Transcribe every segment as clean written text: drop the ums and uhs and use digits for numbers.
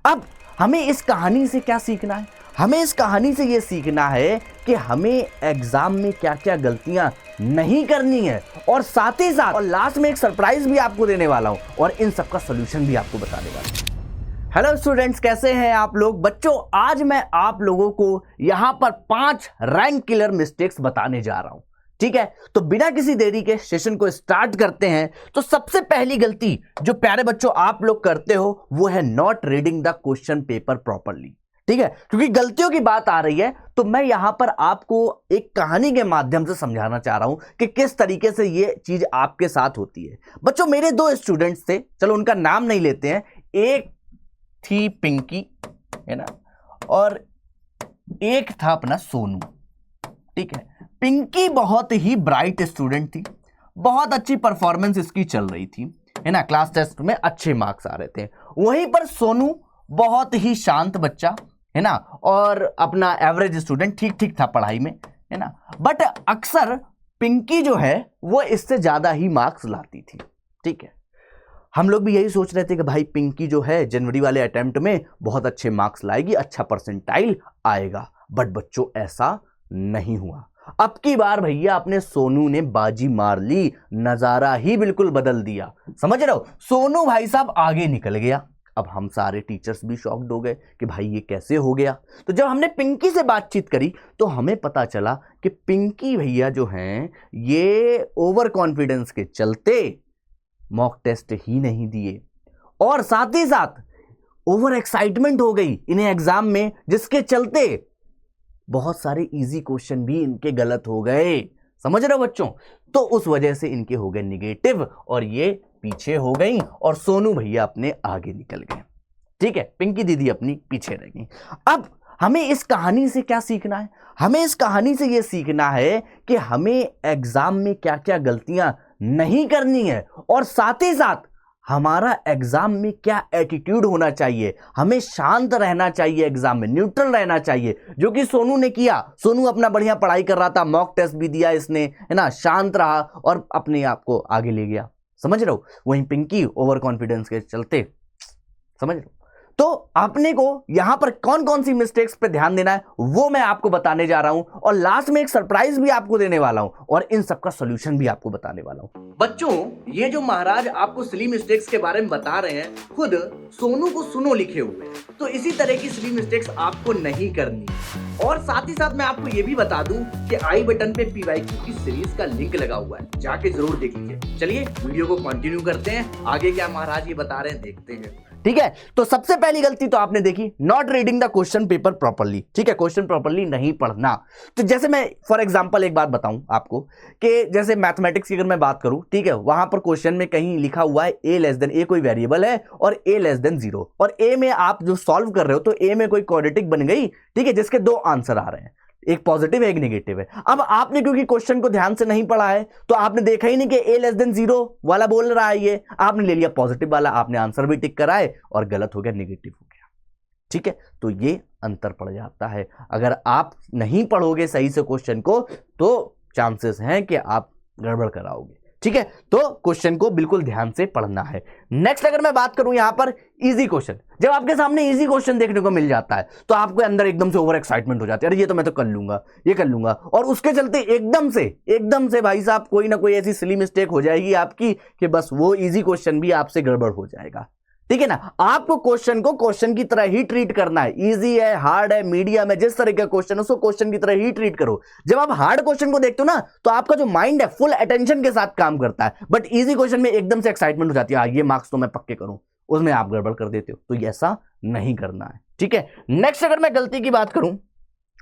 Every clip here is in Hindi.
अब हमें इस कहानी से क्या सीखना है? हमें इस कहानी से ये सीखना है कि हमें एग्जाम में क्या क्या गलतियां नहीं करनी है, और साथ ही साथ और लास्ट में एक सरप्राइज भी आपको देने वाला हूं और इन सबका सॉल्यूशन भी आपको बताने वाला हूं। हेलो स्टूडेंट्स, कैसे हैं आप लोग? बच्चों, आज मैं आप लोगों को यहां पर 5 रैंक किलर मिस्टेक्स बताने जा रहा हूं। ठीक है, तो बिना किसी देरी के सेशन को स्टार्ट करते हैं। तो सबसे पहली गलती जो प्यारे बच्चों आप लोग करते हो वो है not reading the question paper properly. ठीक है, क्योंकि गलतियों की बात आ रही है तो मैं यहां पर आपको एक कहानी के माध्यम से समझाना चाह रहा हूं कि किस तरीके से ये चीज आपके साथ होती है। बच्चों, मेरे 2 स्टूडेंट्स थे, चलो उनका नाम नहीं लेते हैं। एक थी पिंकी, है ना, और एक था अपना सोनू। ठीक है, पिंकी बहुत ही ब्राइट स्टूडेंट थी, बहुत अच्छी परफॉर्मेंस इसकी चल रही थी, है ना, क्लास टेस्ट में अच्छे मार्क्स आ रहे थे। वहीं पर सोनू बहुत ही शांत बच्चा, है ना, और अपना एवरेज स्टूडेंट, ठीक ठीक था पढ़ाई में, है ना। बट अक्सर पिंकी जो है वो इससे ज्यादा ही मार्क्स लाती थी। ठीक है, हम लोग भी यही सोच रहे थे कि भाई पिंकी जो है जनवरी वाले अटेम्प्ट में बहुत अच्छे मार्क्स लाएगी, अच्छा परसेंटाइल आएगा। बट बच्चों, ऐसा नहीं हुआ। अब की बार भैया अपने सोनू ने बाजी मार ली, नजारा ही बिल्कुल बदल दिया। समझ रहे हो, सोनू भाई साहब आगे निकल गया। अब हम सारे टीचर्स भी शॉक्ड हो गए कि भाई ये कैसे हो गया। तो जब हमने पिंकी से बातचीत करी तो हमें पता चला कि पिंकी भैया जो हैं ये ओवर कॉन्फिडेंस के चलते मॉक टेस्ट ही नहीं दिए, और साथ ही साथ ओवर एक्साइटमेंट हो गई इन्हें एग्जाम में, जिसके चलते बहुत सारे इजी क्वेश्चन भी इनके गलत हो गए। समझ रहे हो बच्चों? तो उस वजह से इनके हो गए निगेटिव और ये पीछे हो गई, और सोनू भैया अपने आगे निकल गए। ठीक है, पिंकी दीदी अपनी पीछे रह गई। अब हमें इस कहानी से क्या सीखना है? हमें इस कहानी से यह सीखना है कि हमें एग्जाम में क्या क्या गलतियां नहीं करनी है, और साथ ही साथ हमारा एग्जाम में क्या एटीट्यूड होना चाहिए। हमें शांत रहना चाहिए, एग्जाम में न्यूट्रल रहना चाहिए, जो कि सोनू ने किया। सोनू अपना बढ़िया पढ़ाई कर रहा था, मॉक टेस्ट भी दिया इसने, है ना, शांत रहा और अपने आप को आगे ले गया। समझ रहे हो? वहीं पिंकी ओवर कॉन्फिडेंस के चलते, समझ रहे हो? तो आपने को यहां पर कौन कौन सी मिस्टेक्स पे ध्यान देना है वो मैं आपको बताने जा रहा हूं, और लास्ट में एक सरप्राइज भी आपको देने वाला हूं और इन सबका सॉल्यूशन भी आपको बताने वाला हूं। बच्चों, ये जो महाराज आपको सिली मिस्टेक्स के बारे में बता रहे हैं, खुद सोनू को सुनो लिखे हुए हैं। तो इसी तरह की सिली मिस्टेक्स आपको नहीं करनी। और साथ ही साथ मैं आपको ये भी बता दूं कि आई बटन पे पीवाईक्यू की सीरीज का लिंक लगा हुआ है, जाके जरूर देख लीजिए। चलिए वीडियो को कंटिन्यू करते हैं, आगे क्या महाराज ये बता रहे हैं देखते हैं। ठीक है, तो सबसे पहली गलती तो आपने देखी, not reading the question paper properly. ठीक है, क्वेश्चन प्रॉपरली नहीं पढ़ना। तो जैसे मैं फॉर एग्जांपल एक बात बताऊं आपको कि जैसे मैथमेटिक्स की अगर मैं बात करूं, ठीक है, वहां पर क्वेश्चन में कहीं लिखा हुआ है ए लेस देन, ए कोई वेरिएबल है और ए लेस देन 0, और ए में आप जो सॉल्व कर रहे हो तो ए में कोई क्वाड्रेटिक बन गई, ठीक है, जिसके 2 आंसर आ रहे हैं, एक पॉजिटिव है एक नेगेटिव है। अब आपने क्योंकि क्वेश्चन को ध्यान से नहीं पढ़ा है तो आपने देखा ही नहीं कि ए लेस देन 0 वाला बोल रहा है, ये आपने ले लिया पॉजिटिव वाला, आपने आंसर भी टिक कराए और गलत हो गया, नेगेटिव हो गया। ठीक है, तो ये अंतर पड़ जाता है। अगर आप नहीं पढ़ोगे सही से क्वेश्चन को तो चांसेस हैं कि आप गड़बड़ कराओगे। ठीक है, तो क्वेश्चन को बिल्कुल ध्यान से पढ़ना है। नेक्स्ट अगर मैं बात करूं यहां पर इजी क्वेश्चन, जब आपके सामने इजी क्वेश्चन देखने को मिल जाता है तो आपके अंदर एकदम से ओवर एक्साइटमेंट हो जाती है, अरे ये तो मैं तो कर लूंगा, ये कर लूंगा, और उसके चलते एकदम से भाई साहब कोई ना कोई ऐसी सिली मिस्टेक हो जाएगी आपकी कि बस वो इजी क्वेश्चन भी आपसे गड़बड़ हो जाएगा। ठीक है ना, आपको क्वेश्चन को क्वेश्चन की तरह ही ट्रीट करना है। इजी है, हार्ड है, मीडियम है, जिस तरह का क्वेश्चन उसको क्वेश्चन की तरह ही ट्रीट करो। जब आप हार्ड क्वेश्चन को देखते हो ना तो आपका जो माइंड है फुल अटेंशन के साथ काम करता है, बट इजी क्वेश्चन में एकदम से एक्साइटमेंट हो जाती है, ये मार्क्स तो मैं पक्के करूं, उसमें आप गड़बड़ कर देते हो। तो ऐसा नहीं करना है। ठीक है, नेक्स्ट अगर मैं गलती की बात करूं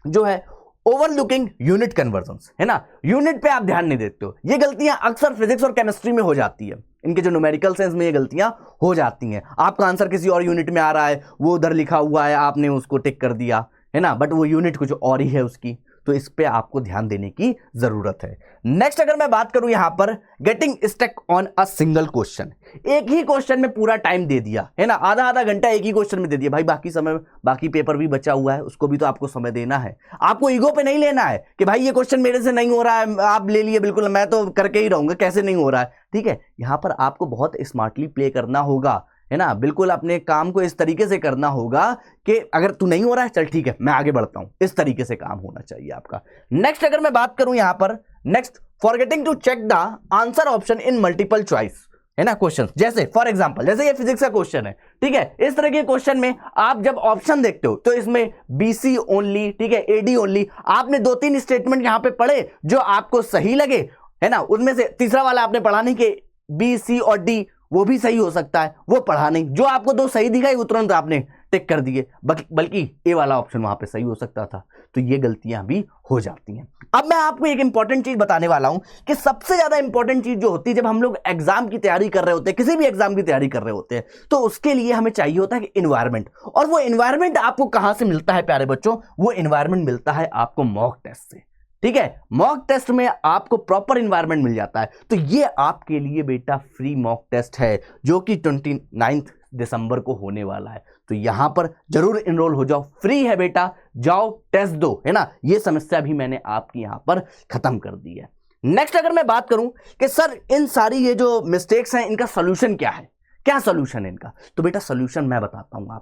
जो है ओवरलुकिंग यूनिट कन्वर्जन्स, है ना, यूनिट पे आप ध्यान नहीं देते हो। ये गलतियां अक्सर फिजिक्स और केमिस्ट्री में हो जाती है, इनके जो न्यूमेरिकल सेंस में ये गलतियां हो जाती हैं। आपका आंसर किसी और यूनिट में आ रहा है, वो उधर लिखा हुआ है, आपने उसको टिक कर दिया, है ना, बट वो यूनिट कुछ और ही है उसकी। तो इस पे आपको ध्यान देने की जरूरत है। नेक्स्ट अगर मैं बात करूं यहां पर getting stuck on a single question, एक ही क्वेश्चन में पूरा टाइम दे दिया, है ना, आधा घंटा एक ही क्वेश्चन में दे दिया। भाई बाकी समय, बाकी पेपर भी बचा हुआ है, उसको भी तो आपको समय देना है। आपको ईगो पे नहीं लेना है कि भाई ये क्वेश्चन मेरे से नहीं हो रहा है, आप ले लिए, बिल्कुल मैं तो करके ही रहूंगा, कैसे नहीं हो रहा है। ठीक है, यहां पर आपको बहुत स्मार्टली प्ले करना होगा। है ना, बिल्कुल अपने काम को इस तरीके से करना होगा कि अगर तू नहीं हो रहा है चल ठीक है मैं आगे बढ़ता हूं, इस तरीके से काम होना चाहिए आपका। नेक्स्ट अगर मैं बात करूं यहां पर, next forgetting to check the answer option in multiple choice, है ना क्वेश्चन, जैसे फॉर एग्जांपल जैसे ये फिजिक्स का क्वेश्चन है, ठीक है, इस तरह के क्वेश्चन में आप जब ऑप्शन देखते हो तो इसमें बीसी ओनली, ठीक है, एडी ओनली, आपने 2-3 स्टेटमेंट यहां पे पढ़े जो आपको सही लगे, है ना, उनमें से तीसरा वाला आपने पढ़ा नहीं कि बी सी और डी वो भी सही हो सकता है, वो पढ़ा नहीं, जो आपको 2 सही दिखाई वो तुरंत आपने टिक कर दिए, बल्कि ए वाला ऑप्शन वहां पे सही हो सकता था। तो ये गलतियां भी हो जाती हैं। अब मैं आपको एक इंपॉर्टेंट चीज बताने वाला हूं कि सबसे ज्यादा इंपॉर्टेंट चीज जो होती है जब हम लोग एग्जाम की तैयारी कर रहे होते हैं, किसी भी एग्जाम की तैयारी कर रहे होते हैं, तो उसके लिए हमें चाहिए होता है कि इन्वायरमेंट, और वो इन्वायरमेंट आपको कहां से मिलता है प्यारे बच्चों, वो इन्वायरमेंट मिलता है आपको मॉक टेस्ट से, ठीक है, मॉक टेस्ट में आपको प्रॉपर इन्वायरमेंट मिल जाता है। तो ये आपके लिए बेटा फ्री मॉक टेस्ट है जो कि 29 दिसंबर को होने वाला है, तो यहां पर जरूर इनरोल हो जाओ, फ्री है बेटा, जाओ टेस्ट दो, है ना, ये समस्या भी मैंने आपकी यहां पर खत्म कर दी है। नेक्स्ट अगर मैं बात करूं कि सर इन सारी ये जो मिस्टेक्स हैं इनका सोल्यूशन क्या है, क्या सोल्यूशन है इनका, तो बेटा सोल्यूशन मैं बताता हूं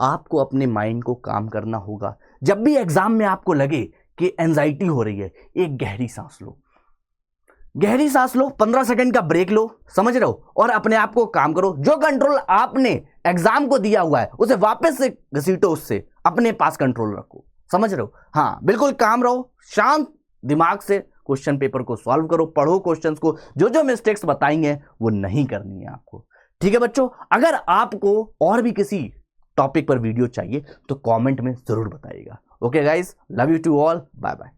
आपको अपने माइंड को काम करना होगा। जब भी एग्जाम में आपको लगे कि एंजाइटी हो रही है, एक गहरी सांस लो, गहरी सांस लो, 15 सेकंड का ब्रेक लो, समझ रहे हो, और अपने आप को काम करो, जो कंट्रोल आपने एग्जाम को दिया हुआ है उसे वापस से घसीटो, उससे अपने पास कंट्रोल रखो, समझ रहे हो, हाँ बिल्कुल काम रहो, शांत दिमाग से क्वेश्चन पेपर को सॉल्व करो, पढ़ो क्वेश्चंस को, जो जो मिस्टेक्स बताएंगे वो नहीं करनी है आपको, ठीक है बच्चों। अगर आपको और भी किसी टॉपिक पर वीडियो चाहिए तो कमेंट में जरूर बताइएगा। Okay guys, love you to all, bye bye.